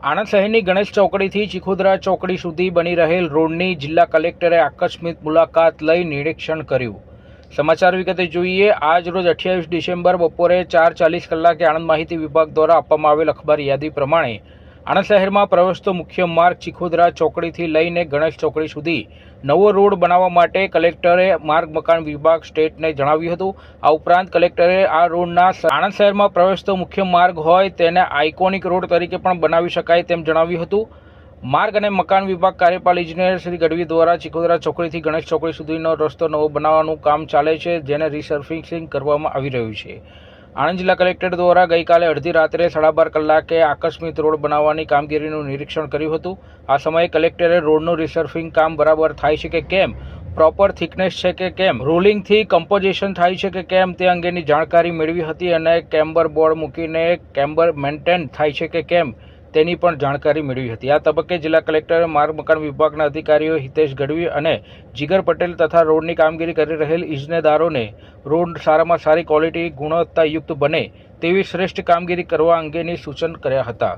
આણંદ શહેરની ગણેશ ચોકડીથી ચીખોદરા ચોકડી સુધી બની રહેલ રોડની જિલ્લા કલેક્ટરે આકસ્મિક મુલાકાત લઈ નિરીક્ષણ કર્યું। સમાચાર વિગતે જોઈએ। આજ રોજ 28 ડિસેમ્બર બપોરે 4:40 કલાકે આણંદ માહિતી વિભાગ દ્વારા આપવામાં આવેલ અખબાર યાદી પ્રમાણે આણંદ શહેરમાં પ્રવેશતો મુખ્ય માર્ગ ચીખોદરા ચોકડીથી લઈને ગણેશ ચોકડી સુધી નવો રોડ બનાવવા માટે કલેક્ટરે માર્ગ મકાન વિભાગ સ્ટેટને જણાવ્યું હતું। આ ઉપરાંત કલેક્ટરે આ રોડના આણંદ શહેરમાં પ્રવેશતો મુખ્ય માર્ગ હોય તેને આઇકોનિક રોડ તરીકે પણ બનાવી શકાય તેમ જણાવ્યું હતું। માર્ગ અને મકાન વિભાગ કાર્યપાલ ઇજનેર શ્રી ગઢવી દ્વારા ચીખોદરા ચોકડીથી ગણેશ ચોકડી સુધીનો રસ્તો નવો બનાવવાનું કામ ચાલે છે, જેને રિસર્ફિંગ કરવામાં આવી રહ્યું છે। આણંદ જિલ્લા કલેક્ટર દ્વારા ગઈકાલે અડધી રાત્રે 12:30 કલાકે આકસ્મિક રોડ બનાવવાની કામગીરીનું નિરીક્ષણ કર્યું હતું। આ સમયે કલેક્ટરે રોડનું રિસર્ફિંગ કામ બરાબર થાય છે કે કેમ, પ્રોપર થિકનેસ છે કે કેમ, રોલિંગથી કમ્પોઝિશન થાય છે કે કેમ તે અંગેની જાણકારી મેળવી હતી અને કેમ્બર બોર્ડ મૂકીને કેમ્બર મેન્ટેન થાય છે કે કેમ તેની પણ જાણકારી મેળવી હતી। આ તબક્કે જિલ્લા કલેક્ટરે માર્ગ મકાન વિભાગના અધિકારીઓ હિતેશ ગઢવી અને જીગર પટેલ તથા રોડની કામગીરી કરી રહેલ ઇજનેદારોને રોડ સારામાં સારી ક્વોલિટી ગુણવત્તાયુક્ત બને તેવી શ્રેષ્ઠ કામગીરી કરવા અંગેની સૂચન કર્યા હતા।